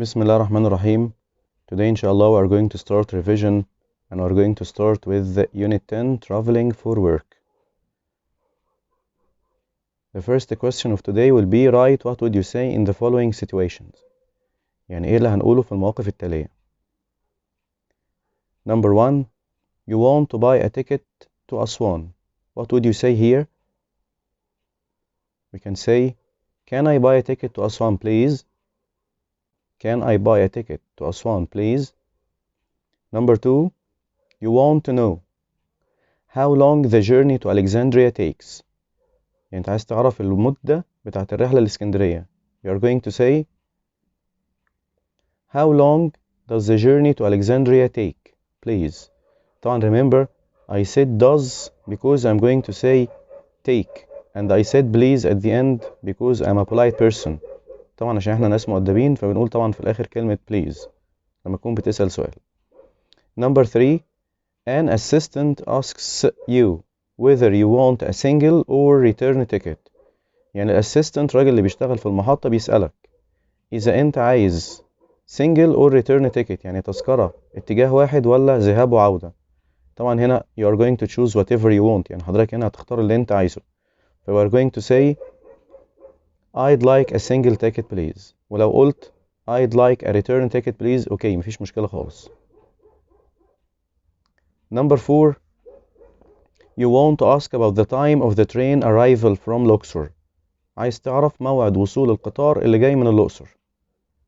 بسم الله الرحمن الرحيم. Today inshallah we are going to start revision and we are going to start with unit 10 traveling for work. The first question of today will be write what would you say in the following situations. يعني ايه اللي هنقوله في المواقف التالية. Number 1, you want to buy a ticket to Aswan. What would you say here? We can say, can I buy a ticket to Aswan please? Can I buy a ticket to Aswan please? Number 2, you want to know how long the journey to Alexandria takes. يعني انت عايز تعرف المدة بتاعت الرحلة لإسكندرية. You are going to say, how long does the journey to Alexandria take, please? طبعا remember, I said does because I'm going to say take, and I said please at the end because I'm a polite person. طبعا عشان احنا ناس مؤدبين فبنقول طبعا في الآخر كلمة please لما تكون بتسأل سؤال. Number 3, an assistant asks you whether you want a single or return ticket. يعني الاسيستنت راجل اللي بيشتغل في المحطة بيسألك إذا أنت عايز single or return ticket، يعني تذكرة اتجاه واحد ولا ذهاب وعودة. طبعا هنا you are going to choose whatever you want، يعني حضرتك هنا هتختار اللي أنت عايزه. ف we are going to say I'd like a single ticket please. ولو قلت I'd like a return ticket please، أوكي مفيش مشكلة خالص. Number 4, you want to ask about the time of the train arrival from Luxor. عايز تعرف موعد وصول القطار اللي جاي من الأقصر.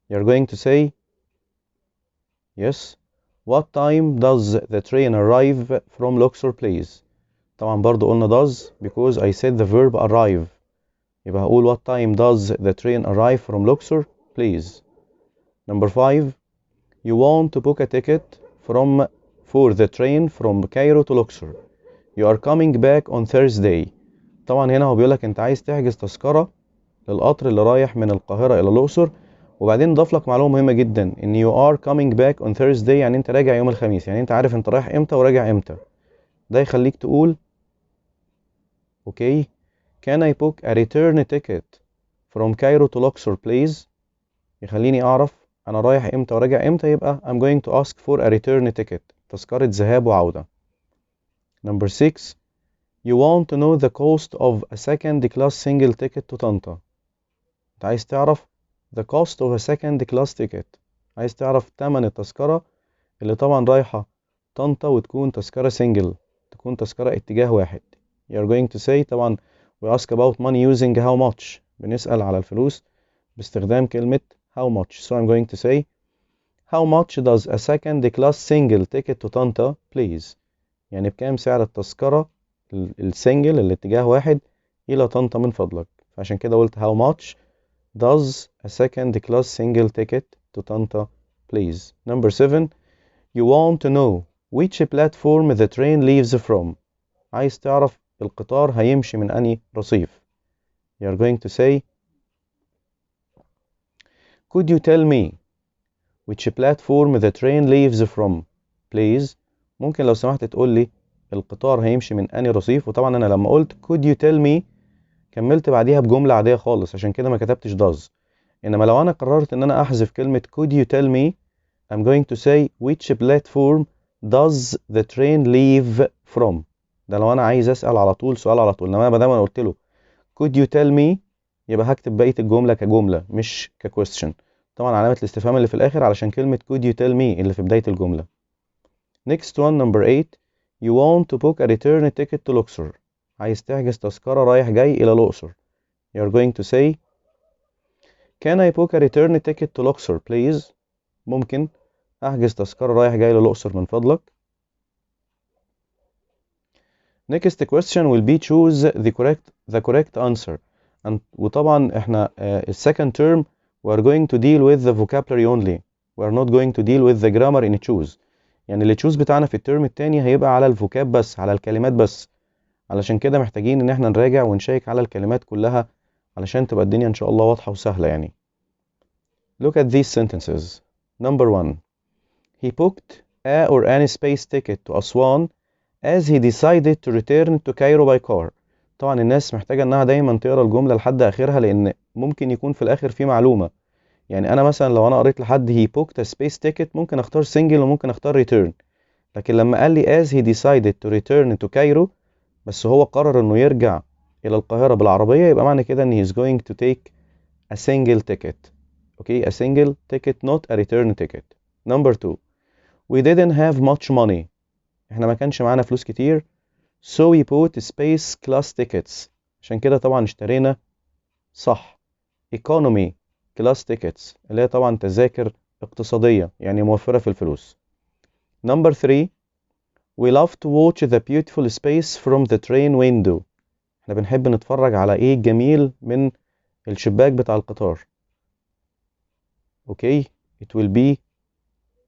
You're going to say, yes, what time does the train arrive from Luxor please? طبعا برضو قلنا does because I said the verb arrive. يبقى هقول what time does the train arrive from Luxor please. Number 5, you want to book a ticket for the train from Cairo to Luxor. You are coming back on Thursday. طبعا هنا هو بيقولك انت عايز تحجز تذكرة للقطر اللي رايح من القاهرة إلى الأقصر، وبعدين ضاف لك معلومة مهمة جدا ان you are coming back on Thursday، يعني انت راجع يوم الخميس، يعني انت عارف انت رايح امتى وراجع امتى. ده يخليك تقول okay, can I book a return ticket from Cairo to Luxor please؟ يخليني اعرف انا رايح امتى وراجع امتى، يبقى I'm going to ask for a return ticket، تذكرة ذهاب وعودة. Number 6, you want to know the cost of a second class single ticket to طنطا. انت عايز تعرف the cost of a second class ticket، عايز تعرف تمن التذكرة اللي طبعا رايحة طنطا وتكون تذكرة single، تكون تذكرة اتجاه واحد. You are going to say طبعا we ask about money using how much، بنسأل على الفلوس باستخدام كلمة how much. So I'm going to say how much does a second class single ticket to طنطا please؟ يعني بكام سعر التذكرة السنجل الاتجاه واحد إلى طنطا من فضلك. فعشان كده قلت how much does a second class single ticket to طنطا please. Number 7, you want to know which platform the train leaves from. عايز تعرف القطار هيمشي من أنهي رصيف. You are going to say could you tell me which platform the train leaves from please؟ ممكن لو سمحت تقول لي القطار هيمشي من أنهي رصيف. وطبعا أنا لما قلت could you tell me كملت بعديها بجملة عادية خالص، عشان كده ما كتبتش does. إنما لو أنا قررت إن أنا أحذف كلمة could you tell me I'm going to say which platform does the train leave from. ده لو أنا عايز أسأل على طول سؤال على طول. إنما بدل ما أنا قلت له could you tell me يبقى هكتب بقية الجملة كجملة مش كquestion. طبعا علامة الاستفهام اللي في الآخر علشان كلمة could you tell me اللي في بداية الجملة. Next one, number 8, you want to book a return ticket to Luxor. عايز تحجز تذكرة رايح جاي إلى الأقصر. You are going to say can I book a return ticket to Luxor please؟ ممكن أحجز تذكرة رايح جاي للأقصر من فضلك. Next question will be choose the correct answer. وطبعا احنا second term we are going to deal with the vocabulary only. We are not going to deal with the grammar in choose. يعني اللي choose بتاعنا في الترم التاني هيبقى على الفوكاب بس، على الكلمات بس. علشان كده محتاجين ان احنا نراجع ونشيك على الكلمات كلها علشان تبقى الدنيا ان شاء الله واضحة وسهلة يعني. Look at these sentences. Number 1, he booked a or an space ticket to Aswan as he decided to return to Cairo by car. طبعا الناس محتاجة انها دايما تقرا الجملة لحد اخرها، لان ممكن يكون في الاخر في معلومة. يعني انا مثلا لو انا قريت لحد he booked a space ticket ممكن اختار single وممكن اختار return، لكن لما قال لي as he decided to return to Cairo بس هو قرر انه يرجع الى القاهرة بالعربية، يبقى معنى كده ان he is going to take a single ticket. okay, a single ticket not a return ticket. Number 2, we didn't have much money. احنا ما كانش معانا فلوس كتير so we bought space class tickets. عشان كده طبعا اشترينا صح economy class tickets اللي هي طبعا تذاكر اقتصادية يعني موفرة في الفلوس. Number 3, we love to watch the beautiful space from the train window. احنا بنحب نتفرج على ايه جميل من الشباك بتاع القطار. okay, it will be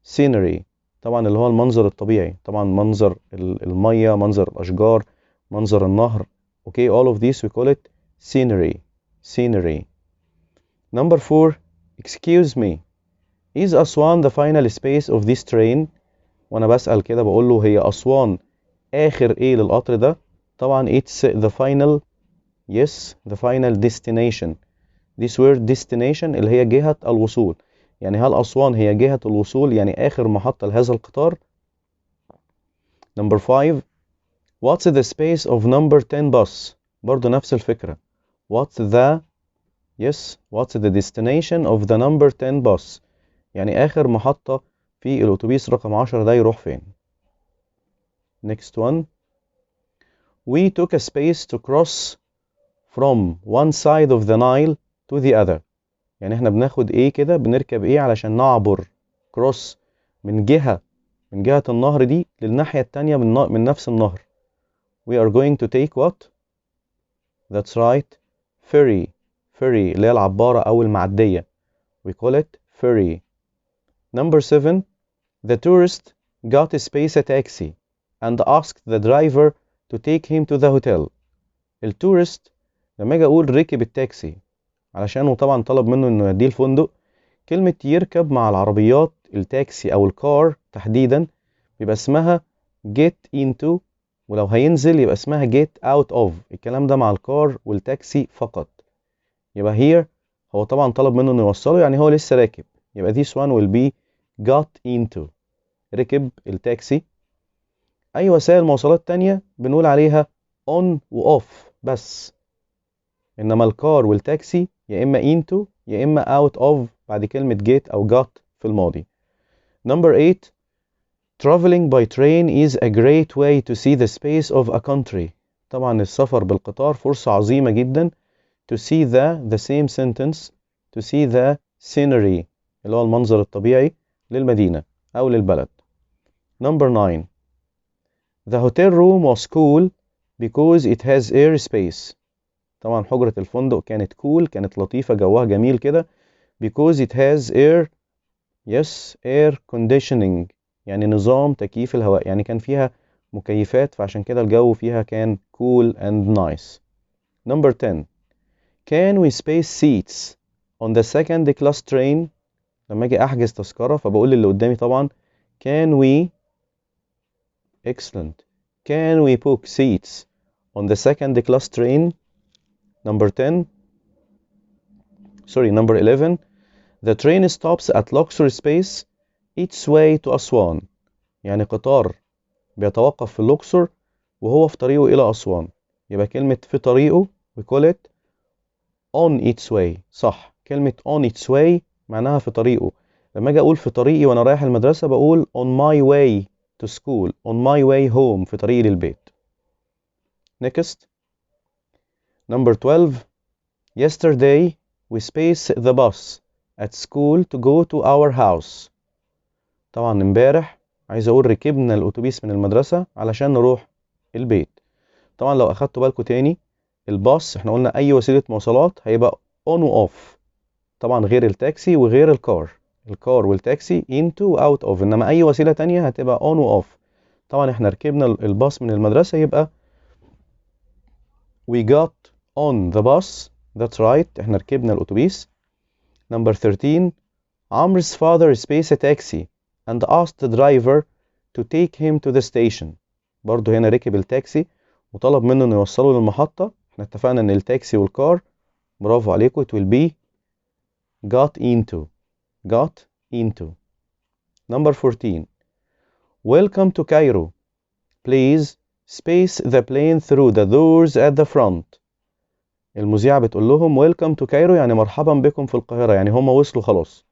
scenery، طبعا اللي هو المنظر الطبيعي، طبعا منظر المية، منظر الأشجار، منظر النهر. okay, all of these we call it scenery. Number 4, excuse me, is أسوان the final space of this train؟ وانا بسأل كده بقول له هي أسوان آخر ايه للقطر ده؟ طبعا it's the final، yes the final destination. this word destination اللي هي جهة الوصول، يعني هل أسوان هي جهة الوصول يعني آخر محطة لهذا القطار؟ Number 5, what's the space of number 10 bus؟ برضو نفس الفكرة. what's the destination of the number 10 bus؟ يعني آخر محطة في الأتوبيس رقم 10 ده يروح فين؟ Next one, we took a space to cross from one side of the Nile to the other. يعني احنا بناخد ايه كده، بنركب ايه علشان نعبر cross من جهة النهر دي للناحية التانية من نفس النهر. we are going to take what؟ that's right, ferry اللي هي العبارة أو المعدية. we call it ferry. Number 7, the tourist got a space a taxi and asked the driver to take him to the hotel. التورست لما اجي اقول ركب التاكسي علشان طبعا طلب منه انه يوديه الفندق، كلمة يركب مع العربيات التاكسي او الكار تحديدا بيبقى اسمها get into، ولو هينزل يبقى اسمها get out of. الكلام ده مع الكار والتاكسي فقط. يبقى here هو طبعا طلب منه انه يوصله يعني هو لسه راكب، يبقى this one will be got into، ركب التاكسي. اي وسائل مواصلات تانية بنقول عليها on و off بس، انما الكار والتاكسي يا اما into يا اما out of بعد كلمة get او got في الماضي. Number 8, traveling by train is a great way to see the space of a country. طبعا السفر بالقطار فرصة عظيمة جدا to see the same sentence to see the scenery اللي هو المنظر الطبيعي للمدينة أو للبلد. Number 9, the hotel room was cool because it has air space. طبعا حجرة الفندق كانت cool، كانت لطيفة جوها جميل كده because it has air، yes air conditioning يعني نظام تكييف الهواء، يعني كان فيها مكيفات فعشان كده الجو فيها كان cool and nice. Number 10, can we space seats on the second class train؟ لما اجي احجز تذكرة فبقول اللي قدامي طبعا can we، excellent، can we book seats on the second class train؟ Number 11, the train stops at Luxor space its way to أسوان. يعني قطار بيتوقف في الأقصر وهو في طريقه إلى أسوان، يبقى كلمة في طريقه we call it on its way. صح، كلمة on its way معناها في طريقه. لما أجي أقول في طريقي وأنا رايح المدرسة بقول on my way to school، on my way home في طريقي للبيت. Next, Number 12, yesterday we spaced the bus at school to go to our house. طبعا امبارح عايز اقول ركبنا الاتوبيس من المدرسة علشان نروح البيت. طبعا لو اخدتوا بالكم تاني الباص احنا قلنا اي وسيلة مواصلات هيبقى on و off، طبعا غير التاكسي وغير الكار والتاكسي into و out of، انما اي وسيلة تانية هتبقى on و off. طبعا احنا ركبنا الباص من المدرسة يبقى we got on the bus، that's right، احنا ركبنا الاتوبيس. Number 13, Amr's father spaced a taxi and asked the driver to take him to the station. برضو هنا ركب التاكسي وطلب منه انه يوصله للمحطة. احنا اتفقنا ان التاكسي والكار برافو عليكم it will be got into. got into. Number 14. Welcome to Cairo. Please space the plane through the doors at the front. المذيعة بتقول لهم welcome to Cairo يعني مرحبا بكم في القاهرة، يعني هم وصلوا خلاص،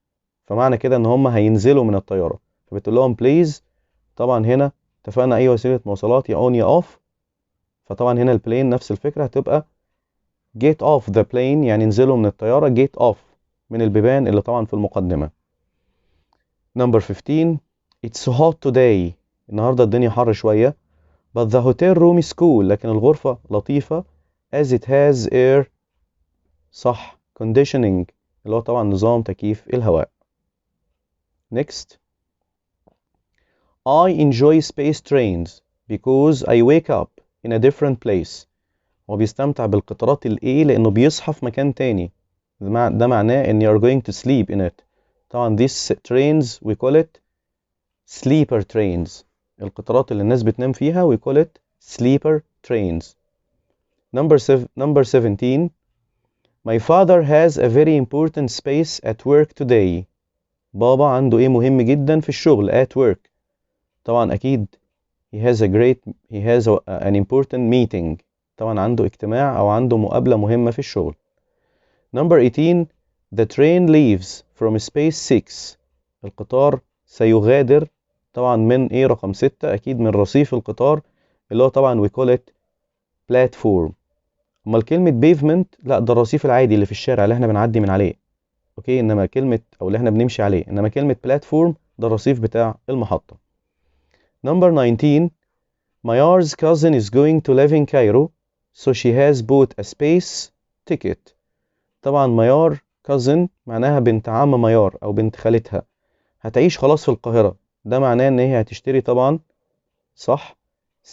فمعنى كده ان هم هينزلوا من الطيارة، فبتقول لهم please. طبعا هنا اتفقنا اي وسيلة مواصلات يا on يا off، فطبعا هنا البلين نفس الفكرة هتبقى get off the plane يعني انزلوا من الطيارة، get off من البيبان اللي طبعا في المقدمة. Number 15. It's hot today. النهاردة الدنيا حر شوية. But the hotel room is cool. لكن الغرفة لطيفة. As it has air. صح. Conditioning اللي هو طبعا نظام تكييف الهواء. Next. I enjoy space trains because I wake up in a different place. هو بيستمتع بالقطارات الإيه لأنه بيصحى في مكان تاني. ده معناه إن you are going to sleep in it. طبعا these trains we call it sleeper trains. القطارات اللي الناس بتنام فيها we call it sleeper trains. Number 17. My father has a very important space at work today. بابا عنده ايه مهم جدا في الشغل at work. طبعا اكيد he has an important meeting. طبعا عنده اجتماع او عنده مقابلة مهمة في الشغل. Number 18. The train leaves from space 6. القطار سيغادر طبعا من ايه رقم 6 اكيد من رصيف القطار اللي هو طبعا we call it platform. اما كلمة pavement لا ده الرصيف العادي اللي في الشارع اللي احنا بنعدي من عليه، اوكي، انما كلمة او اللي احنا بنمشي عليه، انما كلمة platform ده الرصيف بتاع المحطة. Number 19. Mayar's cousin is going to live in Cairo so she has bought a space ticket. طبعا ميار cousin معناها بنت عم ميار او بنت خالتها، هتعيش خلاص في القاهرة، ده معناه ان هي هتشتري طبعا صح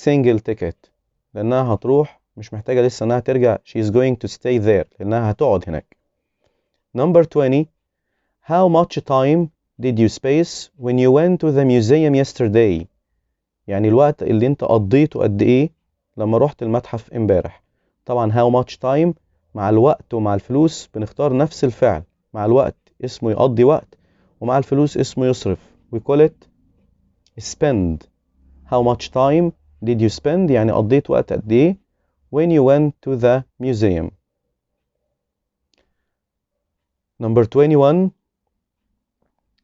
single ticket لانها هتروح مش محتاجة لسه انها ترجع she is going to stay there لانها هتقعد هناك. Number 20. How much time did you space when you went to the museum yesterday? يعني الوقت اللي انت قضيته قد ايه لما رحت المتحف امبارح. طبعا how much time مع الوقت ومع الفلوس بنختار نفس الفعل، مع الوقت اسمه يقضي وقت ومع الفلوس اسمه يصرف we call it spend. How much time did you spend يعني قضيت وقت قد ايه when you went to the museum. Number 21.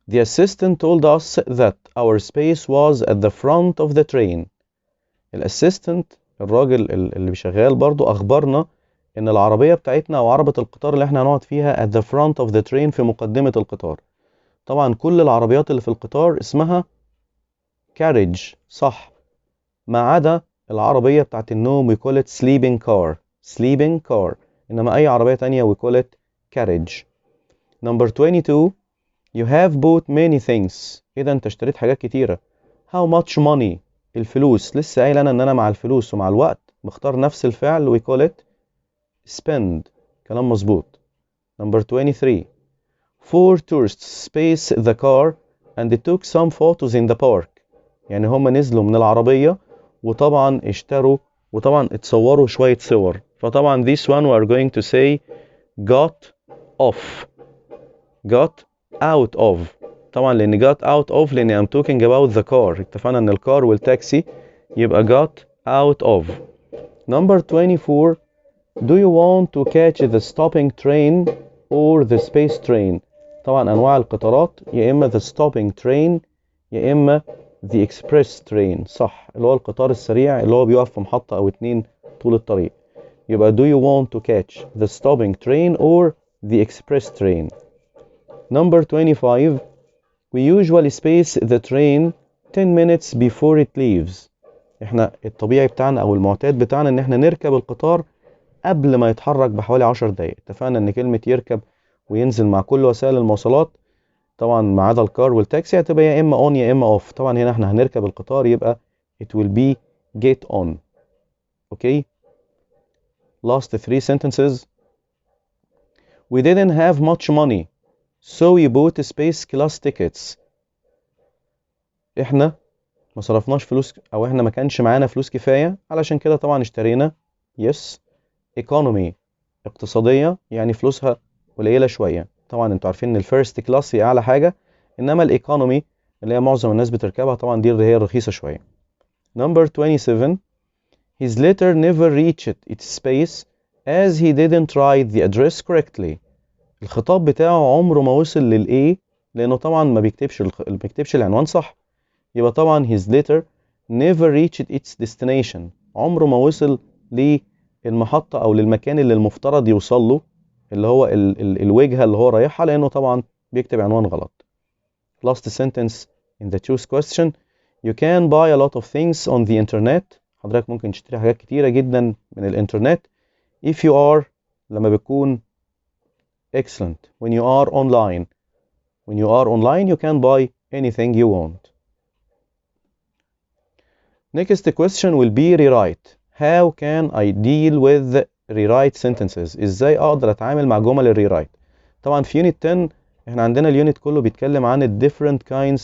The assistant told us that our space was at the front of the train. الاسيستنت الراجل اللي بيشغال برضو اخبرنا ان العربية بتاعتنا او عربة القطار اللي احنا هنقعد فيها at the front of the train في مقدمة القطار. طبعا كل العربيات اللي في القطار اسمها carriage صح، ما عدا العربية بتاعت النوم we call it sleeping car انما اي عربية تانية we call it carriage. Number 22. You have bought many things. اذا انت اشتريت حاجات كتيرة. How much money الفلوس، لسه قايل انا ان انا مع الفلوس ومع الوقت بختار نفس الفعل we call it spend. كلام مظبوط. Number 23. 4 tourists spaced the car and they took some photos in the park. يعني هم نزلوا من العربية وطبعا اشتروا وطبعا اتصوروا شوية صور، فطبعا this one we are going to say got out of. طبعا لان got out of لان I'm talking about the car، اتفقنا ان الكار والتاكسي يبقى got out of. Number 24. Do you want to catch the stopping train or the space train? طبعا انواع القطارات يا اما the stopping train يا اما the express train صح، اللي هو القطار السريع اللي هو بيقف في محطة او اتنين طول الطريق. يبقى do you want to catch the stopping train or the express train. Number 25. We usually space the train 10 minutes before it leaves. احنا الطبيعي بتاعنا او المعتاد بتاعنا ان احنا نركب القطار قبل ما يتحرك بحوالي 10 دقايق. اتفقنا ان كلمة يركب وينزل مع كل وسائل المواصلات طبعا ما عدا الكار والتاكسي هتبقى يا اما on يا اما off. طبعا هنا احنا هنركب القطار يبقى it will be get on. Okay. Last 3 sentences. We didn't have much money so we bought space class tickets. احنا ما صرفناش فلوس او احنا ما كانش معانا فلوس كفاية علشان كده طبعا اشترينا yes economy اقتصادية يعني فلوسها قليلة شوية طبعا انتوا عارفين ان الفيرست كلاس هي اعلى حاجه، انما الايكونومي اللي هي معظم الناس بتركبها طبعا دي اللي هي الرخيصه شويه. Number 27. His letter never reached its space as he didn't write the address correctly. الخطاب بتاعه عمره ما وصل للA لانه طبعا ما بيكتبش العنوان صح. يبقى طبعا his letter never reached its destination، عمره ما وصل للمحطة او للمكان اللي المفترض يوصل له، اللي هو الوجهة اللي هو رايحها، لانه طبعا بيكتب عنوان غلط. Last sentence in the choose question. You can buy a lot of things on the internet. حضرتك ممكن تشتري حاجات كتيرة جدا من الانترنت if you are لما بيكون excellent. When you are online you can buy anything you want. Next question will be rewrite. How can I deal with rewrite sentences؟ ازاي اقدر اتعامل مع جمل الريرايت؟ طبعا في يونت 10 احنا عندنا اليونت كله بيتكلم عن ال different kinds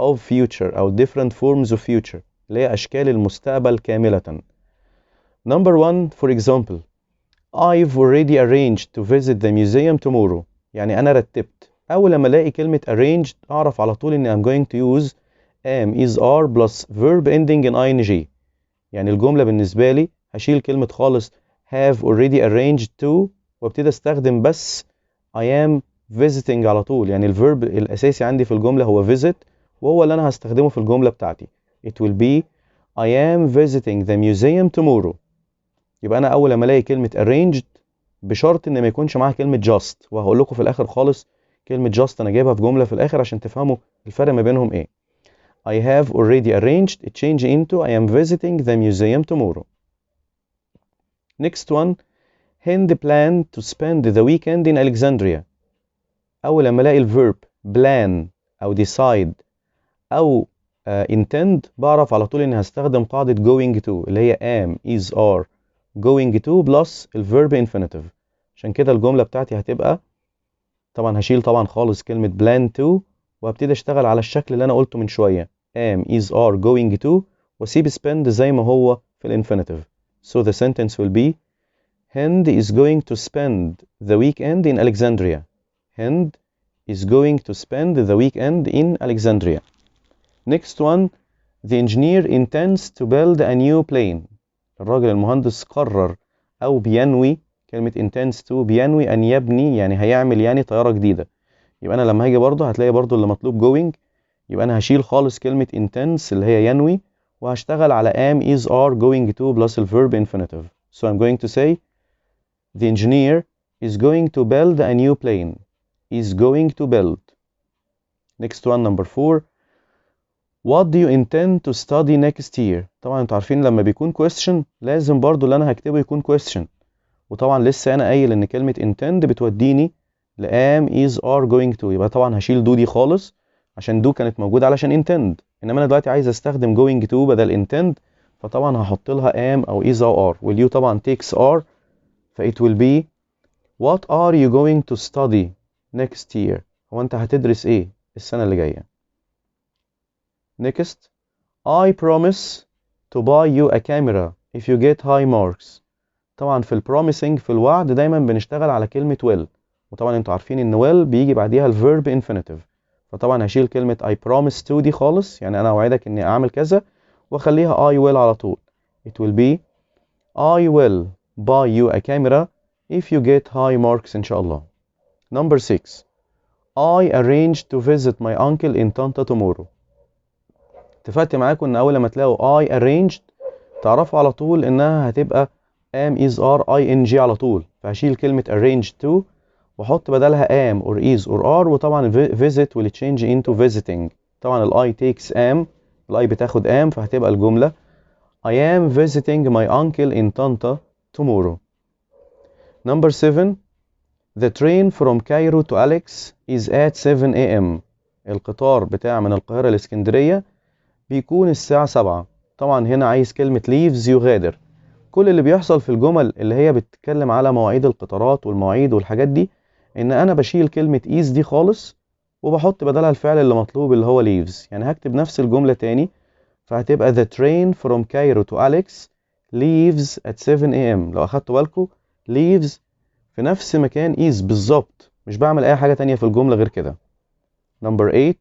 of future او different forms of future اللي هي اشكال المستقبل كاملة. Number 1 for example I've already arranged to visit the museum tomorrow. يعني انا رتبت. اول لما الاقي كلمة arranged اعرف على طول اني I'm going to use am is are plus verb ending in ing. يعني الجملة بالنسبة لي هشيل كلمة خالص have already arranged to وابتدي استخدم بس I am visiting على طول. يعني الفيرب الأساسي عندي في الجملة هو visit، وهو اللي أنا هستخدمه في الجملة بتاعتي. It will be I am visiting the museum tomorrow. يبقى أنا أول لما ألاقي كلمة arranged بشرط إن ما يكونش معاها كلمة just، وهقول لكم في الآخر خالص كلمة just أنا جايبها في جملة في الآخر عشان تفهموا الفرق ما بينهم إيه. I have already arranged it change into I am visiting the museum tomorrow. Next one Hind planned to spend the weekend in Alexandria. أول لما ألاقي الverb plan أو decide أو intend بعرف على طول إني هستخدم قاعدة going to اللي هي am is are going to plus الverb infinitive. عشان كده الجملة بتاعتي هتبقى طبعا هشيل طبعا خالص كلمة plan to وابتدي اشتغل على الشكل اللي أنا قلته من شوية am is are going to واسيب spend زي ما هو في الانفينيتيف. So the sentence will be Hind is going to spend the weekend in Alexandria. Hind is going to spend the weekend in Alexandria. Next one The engineer intends to build a new plane. الراجل المهندس قرر أو بينوي، كلمة intends to بينوي أن يبني يعني هيعمل يعني طيارة جديدة. يبقى أنا لما هاجي برضه هتلاقي برضه اللي مطلوب going، يبقى أنا هشيل خالص كلمة intends اللي هي ينوي وهشتغل على am is are going to plus الverb infinitive. So I'm going to say The engineer is going to build a new plane. Is going to build. Next one number 4 What do you intend to study next year؟ طبعا انتوا عارفين لما بيكون question لازم برضو اللي انا هكتبه يكون question، وطبعا لسه انا قايل ان كلمة intend بتوديني ل am is are going to، يبقى طبعا هشيل do دي خالص عشان do كانت موجودة علشان intend، انما انا دلوقتي عايز استخدم going to بدل intend، فطبعا هحط لها am او is او are، وال you طبعا takes are، ف it will be What are you going to study next year؟ هو انت هتدرس ايه السنة اللي جاية؟ Next I promise to buy you a camera if you get high marks. طبعا في promising في الوعد دايما بنشتغل على كلمة will، وطبعا انتوا عارفين ان will بيجي بعديها الverb infinitive، فطبعا هشيل كلمة I promise to دي خالص، يعني انا اوعدك اني اعمل كذا، واخليها I will على طول. It will be I will buy you a camera if you get high marks إن شاء الله. Number 6 I arranged to visit my uncle in Tanta tomorrow. اتفقت معاكم ان اول لما تلاقوا I arranged تعرفوا على طول انها هتبقى am is are ing على طول، فهشيل كلمة arranged to واحط بدلها am or is or are، وطبعا visit will change into visiting. طبعا ال I takes am، ال I بتاخد am، فهتبقى الجملة I am visiting my uncle in Tanta tomorrow. Number 7 The train from Cairo to Alex is at 7 a.m. القطار بتاع من القاهرة لإسكندرية بيكون الساعة 7. طبعا هنا عايز كلمة leaves يغادر. كل اللي بيحصل في الجمل اللي هي بتتكلم على مواعيد القطارات والمواعيد والحاجات دي ان انا بشيل كلمة is دي خالص وبحط بدلها الفعل اللي مطلوب اللي هو leaves. يعني هكتب نفس الجملة تاني، فهتبقى the train from Cairo to Alex leaves at 7 a.m. لو اخدتوا بالكم leaves في نفس مكان is بالظبط، مش بعمل اي حاجة تانية في الجملة غير كده. Number 8.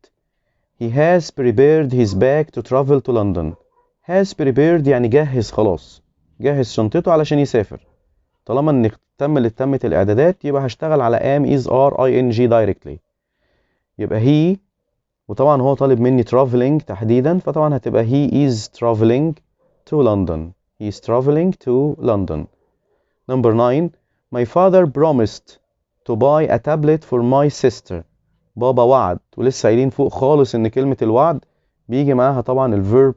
He has prepared his bag to travel to London. has prepared يعني جهز خلاص، جهز شنطته علشان يسافر. طالما ان تمت الاعدادات يبقى هشتغل على am is are ing directly. يبقى he، وطبعا هو طالب مني traveling تحديدا، فطبعا هتبقى he is traveling to London. he is traveling to London. Number 9. My father promised to buy a tablet for my sister. بابا وعد، ولسه قايلين فوق خالص ان كلمة الوعد بيجي معاها طبعا الفيرب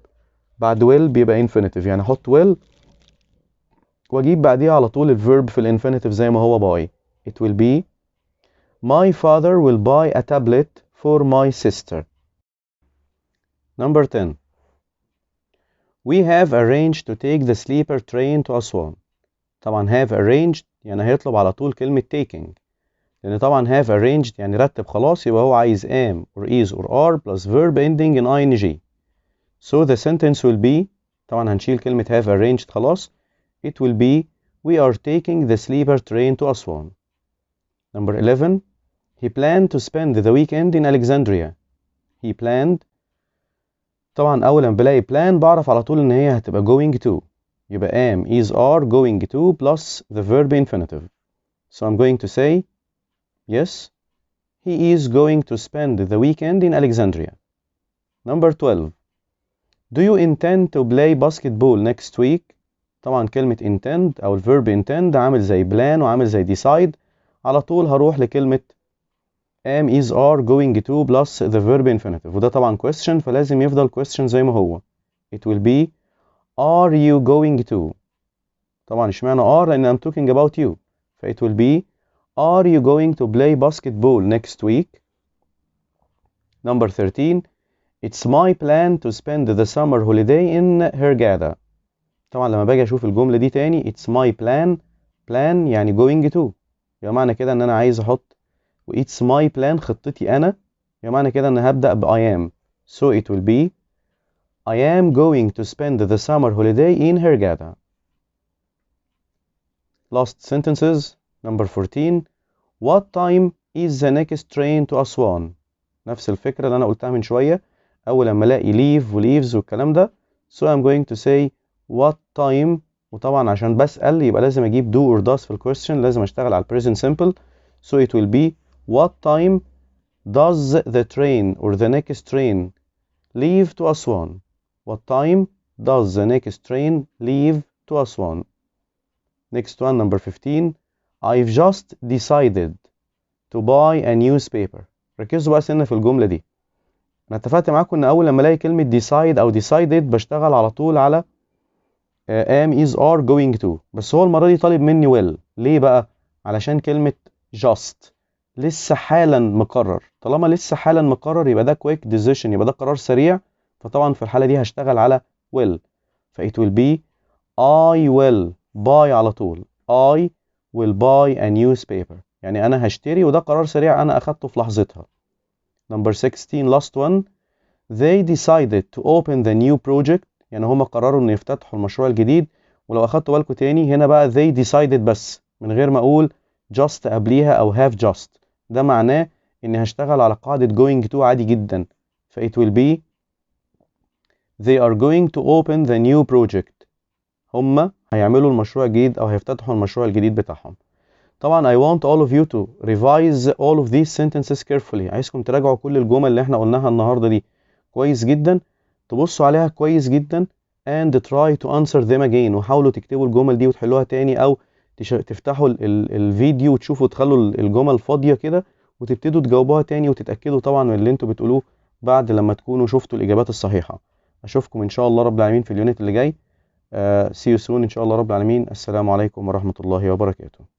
بعد will بيبقى infinitive، يعني احط will واجيب بعديها على طول الفيرب في الانفينيتيف زي ما هو buy. It will be my father will buy a tablet for my sister. Number 10. We have arranged to take the sleeper train to Aswan. طبعا have arranged يعني هيطلب على طول كلمة taking، لأن طبعا have arranged يعني رتب خلاص، يبقى هو عايز am or is or are plus verb ending in ing. So the sentence will be، طبعا هنشيل كلمة have arranged خلاص. It will be we are taking the sleeper train to Aswan. Number 11. He planned to spend the weekend in Alexandria. He planned، طبعا أول ما بلاقي plan بعرف على طول إن هي هتبقى going to، يبقى am is are going to plus the verb infinitive. So I'm going to say yes, he is going to spend the weekend in Alexandria. Number 12. Do you intend to play basketball next week? طبعا كلمة intend أو الverb intend عامل زي plan وعامل زي decide، على طول هروح لكلمة am is are going to plus the verb infinitive، وده طبعا question فلازم يفضل question زي ما هو. It will be are you going to. طبعا اشمعنى are؟ لأن I'm talking about you. ف it will be are you going to play basketball next week? Number 13. It's my plan to spend the summer holiday in Hurghada. طبعا لما باجي اشوف الجملة دي تاني it's my plan يعني going to، يبقى معنى كده ان انا عايز احط و it's my plan خطتي انا، يبقى معنى كده ان هبدأ ب I am. So it will be I am going to spend the summer holiday in Hurghada. Last sentences. Number 14. What time is the next train to Aswan? نفس الفكرة اللي أنا قلتها من شوية، أول لما ألاقي leave و leaves والكلام ده. So I'm going to say what time، وطبعا عشان بسأل يبقى لازم أجيب do or does في الquestion، لازم أشتغل على present simple. So it will be what time does the train or the next train leave to Aswan? What time does the next train leave to Aswan? Next one, number 15. I've just decided to buy a newspaper. ركزوا بقى سنة في الجملة دي. أنا اتفقت معاكم إن أول لما ألاقي كلمة decide أو decided بشتغل على طول على am is are going to، بس هو المرة دي طالب مني will. ليه بقى؟ علشان كلمة just لسه حالا مقرر. طالما لسه حالا مقرر يبقى ده quick decision، يبقى ده قرار سريع، فطبعا في الحالة دي هشتغل على will. ف it will be I will buy على طول. I will buy a newspaper، يعني أنا هشتري، وده قرار سريع أنا أخدته في لحظتها. Number 16 last one. They decided to open the new project، يعني هما قرروا إن يفتتحوا المشروع الجديد. ولو أخدتوا بالكم تاني هنا بقى they decided بس من غير ما أقول just قبليها أو have just، ده معناه إني هشتغل على قاعدة going to عادي جدا. ف it will be they are going to open the new project. هما هيعملوا المشروع الجديد أو هيفتتحوا المشروع الجديد بتاعهم. طبعا I want all of you to revise all of these sentences carefully. عايزكم تراجعوا كل الجمل اللي احنا قلناها النهاردة دي كويس جدا، تبصوا عليها كويس جدا and try to answer them again، وحاولوا تكتبوا الجمل دي وتحلوها تاني، او تفتحوا الفيديو وتشوفوا تخلوا الجمل فاضية كده وتبتدوا تجاوبوها تاني، وتتأكدوا طبعا من اللي انتوا بتقولوه بعد لما تكونوا شفتوا الإجابات الصحيحة. أشوفكم إن شاء الله رب العالمين في اليونت اللي جاي. See you soon إن شاء الله رب العالمين. السلام عليكم ورحمة الله وبركاته.